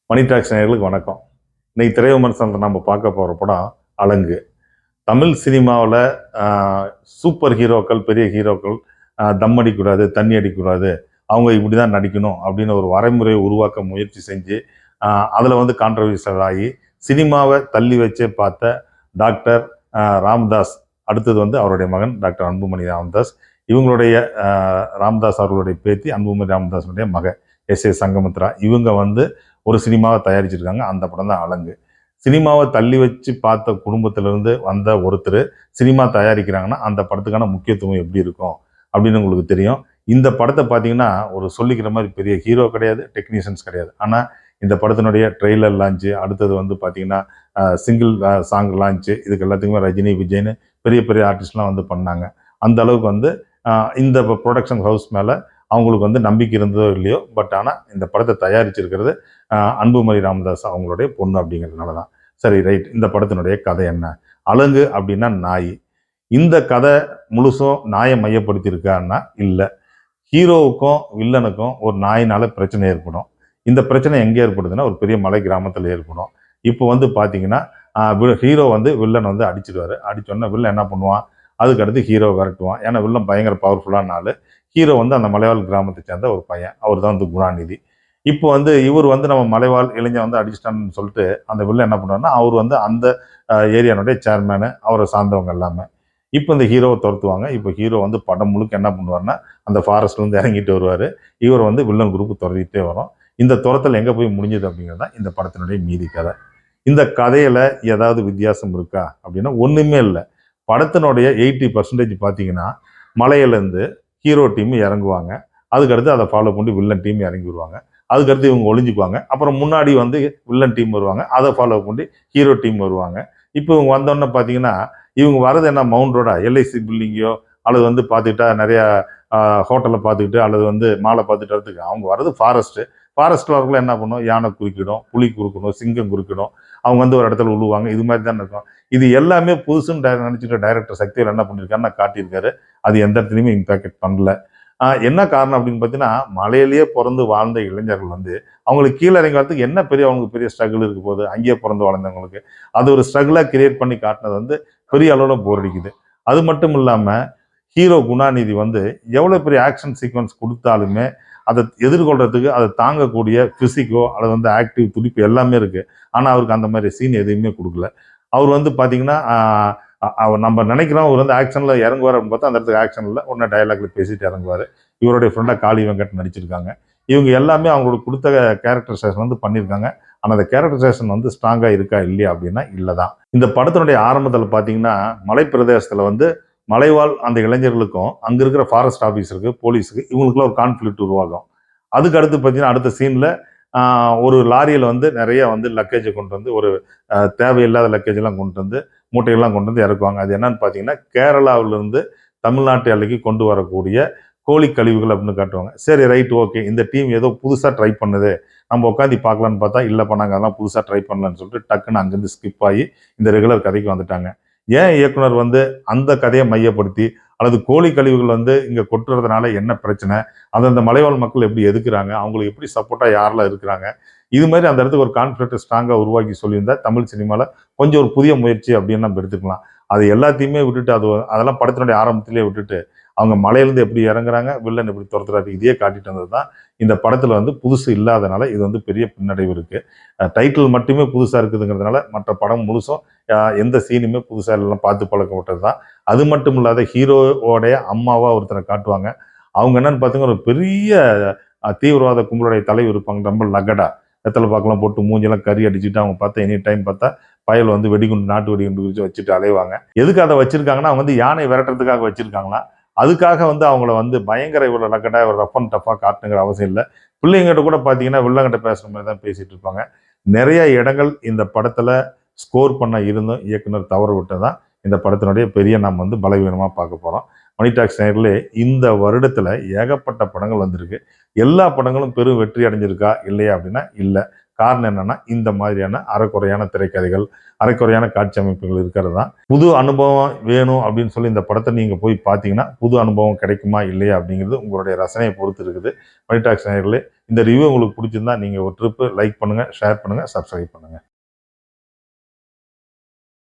மணி tax நேயர்களுக்கு வணக்கம். இன்னைக்கு திரை விமர்சனத்தை நம்ம பார்க்க போகிற படம் அலங்கு. தமிழ் சினிமாவில் சூப்பர் ஹீரோக்கள், பெரிய ஹீரோக்கள் தம் அடிக்கக்கூடாது, தண்ணி அடிக்கக்கூடாது, அவங்க இப்படி தான் நடிக்கணும் அப்படின்னு ஒரு வரைமுறையை உருவாக்க முயற்சி செஞ்சு அதில் வந்து கான்ட்ரவர்சியல் ஆகி சினிமாவை தள்ளி வச்சே பார்த்த டாக்டர் ராம்தாஸ், அடுத்தது வந்து அவருடைய மகன் டாக்டர் அன்புமணி ராமதாஸ், இவங்களுடைய ராம்தாஸ் அவர்களுடைய பேத்தி அன்புமணி ராமதாஸனுடைய மகன் எஸ் சங்கமித்ரா, இவங்க வந்து ஒரு சினிமாவை தயாரிச்சிருக்காங்க. அந்த படம் தான் அலங்கு. சினிமாவை தள்ளி வச்சு பார்த்த குடும்பத்திலிருந்து வந்த ஒருத்தர் சினிமா தயாரிக்கிறாங்கன்னா அந்த படத்துக்கான முக்கியத்துவம் எப்படி இருக்கும் அப்படின்னு உங்களுக்கு தெரியும். இந்த படத்தை பார்த்தீங்கன்னா ஒரு சொல்லிக்கிற மாதிரி பெரிய ஹீரோ கிடையாது, டெக்னீஷியன்ஸ் கிடையாது. ஆனால் இந்த படத்தினுடைய ட்ரெய்லர் லான்ச்சு, அடுத்தது வந்து பார்த்தீங்கன்னா சிங்கிள் சாங் லான்ச்சு, இதுக்கு எல்லாத்துக்குமே ரஜினி, விஜய்னு பெரிய பெரிய ஆர்டிஸ்ட்லாம் வந்து பண்ணாங்க. அந்த அளவுக்கு வந்து இந்த ப்ரொடக்ஷன் ஹவுஸ் மேலே அவங்களுக்கு வந்து நம்பிக்கை இருந்ததோ இல்லையோ, பட் ஆனால் இந்த படத்தை தயாரிச்சிருக்கிறது அன்புமணி ராமதாஸ் அவங்களுடைய பொண்ணு அப்படிங்கிறதுனால தான். சரி, ரைட். இந்த படத்தினுடைய கதை என்ன? அலங்கு அப்படின்னா நாய். இந்த கதை முழுசும் நாயை மையப்படுத்தியிருக்கான்னா இல்லை. ஹீரோவுக்கும் வில்லனுக்கும் ஒரு நாயினால பிரச்சனை ஏற்படும். இந்த பிரச்சனை எங்கே ஏற்படுதுன்னா ஒரு பெரிய மலை கிராமத்தில் ஏற்படும். இப்போ வந்து பார்த்தீங்கன்னா ஹீரோ வந்து வில்லன் வந்து அடிச்சிடுவார். அடிச்சோன்னா வில்லன் என்ன பண்ணுவான்? அதுக்கடுத்து ஹீரோ விரட்டுவான். ஏன்னா வில்லன் பயங்கர பவர்ஃபுல்லான ஆள். ஹீரோ வந்து அந்த மலைவாழ் கிராமத்தை சேர்ந்த ஒரு பையன். அவர் தான் வந்து குணாநிதி. இப்போ வந்து இவர் வந்து நம்ம மலைவாழ் இளைஞன் வந்து அடிச்சிட்டான்னு சொல்லிட்டு அந்த வில்லன் என்ன பண்ணுவாருன்னா அவர் வந்து அந்த ஏரியானுடைய சேர்மேனு, அவரை சார்ந்தவங்க எல்லாமே. இப்போ இந்த ஹீரோவை துரத்துவாங்க. இப்போ ஹீரோ வந்து படம் முழுக்க என்ன பண்ணுவார்னா அந்த ஃபாரஸ்ட்லேருந்து இறங்கிட்டு வருவார். இவர் வந்து வில்லன் குரூப் துரத்திட்டே வரும். இந்த துரத்தல் எங்கே போய் முடிஞ்சது அப்படிங்கிறது தான் இந்த படத்தினுடைய மீதி கதை. இந்த கதையில் ஏதாவது வித்தியாசம் இருக்கா அப்படின்னா ஒன்றுமே இல்லை. படத்தினுடைய 80% பார்த்தீங்கன்னா மலையிலேருந்து ஹீரோ டீம் இறங்குவாங்க. அதுக்கடுத்து அதை ஃபாலோ பண்ணி வில்லன் டீம் இறங்கி வருவாங்க. அதுக்கடுத்து இவங்க ஒளிஞ்சுக்குவாங்க. அப்புறம் முன்னாடி வந்து வில்லன் டீம் வருவாங்க. அதை ஃபாலோ பண்ணி ஹீரோ டீம் வருவாங்க. இப்போ இவங்க வந்தோடனே பார்த்தீங்கன்னா இவங்க வரது என்ன மவுண்ட் ரோடா, எல்ஐசி பில்டிங்கோ அல்லது வந்து பார்த்துக்கிட்டா நிறையா ஹோட்டலை பார்த்துக்கிட்டு அல்லது வந்து மாலை பார்த்துட்டு வரதுக்கு அவங்க வர்றது ஃபாரஸ்ட்டு. ஃபாரஸ்ட்டில் வரக்குள்ள என்ன பண்ணும்? யானை குறுக்கிடும், புலி குறுக்கணும், சிங்கம் குறுக்கிடும். அவங்க வந்து ஒரு இடத்துல விழுவாங்க. இது மாதிரி தான் இருக்கும். இது எல்லாமே புதுசுன்னு நினச்சிட்டு டைரக்டர் சக்திவேல் என்ன பண்ணியிருக்காருன்னா காட்டியிருக்காரு. அது எந்த இடத்துலையுமே இம்பேக்ட் பண்ணல. என்ன காரணம் அப்படின்னு பார்த்தீங்கன்னா மலையிலேயே பிறந்து வாழ்ந்த இளைஞர்கள் வந்து அவங்களுக்கு கீழே இறங்கி வரதுக்கு என்ன அவங்களுக்கு பெரிய ஸ்ட்ரகிள் இருக்க போகுது? அங்கேயே பிறந்து வளர்ந்தவங்களுக்கு அது ஒரு ஸ்ட்ரகிளாக கிரியேட் பண்ணி காட்டினது வந்து பெரிய அளவில் போர் அடிக்குது. அது மட்டும் இல்லாமல் ஹீரோ குணாநிதி வந்து எவ்வளோ பெரிய ஆக்ஷன் சீக்வன்ஸ் கொடுத்தாலுமே அதை எதிர்கொள்றதுக்கு அதை தாங்கக்கூடிய பிசிக்கோ அல்லது வந்து ஆக்டிவ் துடிப்பு எல்லாமே இருக்குது. ஆனால் அவருக்கு அந்த மாதிரி சீன் எதுவுமே கொடுக்கல. அவர் வந்து பார்த்தீங்கன்னா அவர் நம்ம நினைக்கிறோம் அவர் வந்து ஆக்ஷனில் இறங்குவார் அப்படின்னு பார்த்தா அந்த இடத்துக்கு ஆக்ஷனில் உடனே டயலாக்ல பேசிட்டு இறங்குவார். இவருடைய ஃப்ரெண்டாக காளி வெங்கட் நடிச்சிருக்காங்க. இவங்க எல்லாமே அவங்களுக்கு கொடுத்த கேரக்டரைசேஷன் வந்து பண்ணியிருக்காங்க. ஆனால் அந்த கேரக்டரைசேஷன் வந்து ஸ்ட்ராங்காக இருக்கா இல்லையா அப்படின்னா இல்லை தான். இந்த படத்தினுடைய ஆரம்பத்தில் பார்த்தீங்கன்னா மலை பிரதேசத்தில் வந்து மலைவாழ் அந்த இளைஞர்களுக்கும் அங்கே இருக்கிற ஃபாரஸ்ட் ஆஃபீஸருக்கு, போலீஸுக்கு இவங்களுக்குள்ள ஒரு கான்ஃப்ளிக்ட் உருவாகும். அதுக்கு அடுத்து பார்த்தீங்கன்னா அடுத்த சீனில் ஒரு லாரியில் வந்து நிறைய வந்து லக்கேஜை கொண்டு வந்து ஒரு தேவையில்லாத லக்கேஜெல்லாம் கொண்டு வந்து மூட்டையெல்லாம் கொண்டு வந்து இறக்குவாங்க. அது என்னன்னு பார்த்தீங்கன்னா கேரளாவிலிருந்து தமிழ்நாட்டு எல்லைக்கு கொண்டு வரக்கூடிய கோழி கழிவுகள் அப்படின்னு காட்டுவாங்க. சரி, ரைட், ஓகே, இந்த டீம் ஏதோ புதுசாக ட்ரை பண்ணுது, நம்ம உட்காந்து பார்க்கலான்னு பார்த்தா இல்லைப்பா நாங்கள் அதெல்லாம் புதுசாக ட்ரை பண்ணலான்னு சொல்லிட்டு டக்குன்னு அங்கேருந்து ஸ்கிப் ஆகி இந்த ரெகுலர் கதைக்கு வந்துட்டாங்க. ஏன் இயக்குனர் வந்து அந்த கதையை மையப்படுத்தி அல்லது கோழி கழிவுகள் வந்து இங்கே கொட்டுறதுனால என்ன பிரச்சனை, அந்தந்த மலைவாழ் மக்கள் எப்படி எதுக்குறாங்க, அவங்களுக்கு எப்படி சப்போர்ட்டாக யாரெல்லாம் இருக்கிறாங்க, இது மாதிரி அந்த இடத்துக்கு ஒரு கான்ஃப்ளிக்ட் ஸ்ட்ராங்காக உருவாக்கி சொல்லியிருந்தா தமிழ் சினிமாவில் கொஞ்சம் ஒரு புதிய முயற்சி அப்படின்னு நம்ம எடுத்துக்கலாம். அது எல்லாத்தையுமே விட்டுட்டு அதெல்லாம் படத்தினுடைய ஆரம்பத்திலேயே விட்டுட்டு அவங்க மலையிலேருந்து எப்படி இறங்குறாங்க, வில்லன் எப்படி துரத்துறாரு, இதையே காட்டிட்டு வந்தது தான் இந்த படத்தில் வந்து புதுசு இல்லாதனால இது வந்து பெரிய பின்னடைவு இருக்குது. டைட்டில் மட்டுமே புதுசாக இருக்குதுங்கிறதுனால மற்ற படம் முழுசும் எந்த சீனுமே புதுசாக எல்லாம் பார்த்து பழக்கப்பட்டது தான். அது மட்டும் இல்லாத ஹீரோவோடைய அம்மாவாக ஒருத்தரை காட்டுவாங்க. அவங்க என்னன்னு பார்த்தீங்கன்னா ஒரு பெரிய தீவிரவாத கும்பலுடைய தலைவர் இருப்பாங்க. ரொம்ப லகடா வெத்தலை பாக்கெல்லாம் போட்டு மூஞ்செல்லாம் கறி அடிச்சுட்டு அவங்க பார்த்தா எனி டைம் பார்த்தா பயல் வந்து வெடிகுண்டு, நாட்டு வெடிகுண்டு குறித்து வச்சுட்டு அலைவாங்க. எதுக்கு அதை வச்சிருக்காங்கன்னா அவங்க வந்து யானை விரட்டுறதுக்காக வச்சிருக்காங்களா? அதுக்காக வந்து அவங்கள வந்து பயங்கர இவ்வளோ லக்கடா ஒரு ரஃப் அண்ட் டஃபாக காட்டுங்கிற அவசியம் இல்லை. பிள்ளைங்கிட்ட கூட பார்த்தீங்கன்னா வில்லங்கிட்ட பேசுகிற மாதிரி தான் பேசிட்டு இருப்பாங்க. நிறைய இடங்கள் இந்த படத்தில் ஸ்கோர் பண்ண இருந்தும் இயக்குனர் தவறு விட்டு தான் இந்த படத்தினுடைய பெரிய நம்ம வந்து பலவீனமாக பார்க்க போகிறோம். மணி டாக்ஸ் நேயர்களே, இந்த வருடத்தில் ஏகப்பட்ட படங்கள் வந்திருக்கு. எல்லா படங்களும் பெரும் வெற்றி அடைஞ்சிருக்கா இல்லையா அப்படின்னா இல்லை. காரணம் என்னன்னா இந்த மாதிரியான அரைக்குறையான திரைக்கதைகள், அரைக்குறையான காட்சி அமைப்புகள் இருக்கிறது தான். புது அனுபவம் வேணும் அப்படின்னு சொல்லி இந்த படத்தை நீங்கள் போய் பார்த்தீங்கன்னா புது அனுபவம் கிடைக்குமா இல்லையா அப்படிங்கிறது உங்களுடைய ரசனையை பொறுத்து இருக்குது. மணி டாக்ஸ் நேயர்களே, இந்த ரிவ்யூ உங்களுக்கு பிடிச்சிருந்தா நீங்கள் ஒரு ட்ரிப்பு லைக் பண்ணுங்கள், ஷேர் பண்ணுங்கள், சப்ஸ்கிரைப் பண்ணுங்கள்.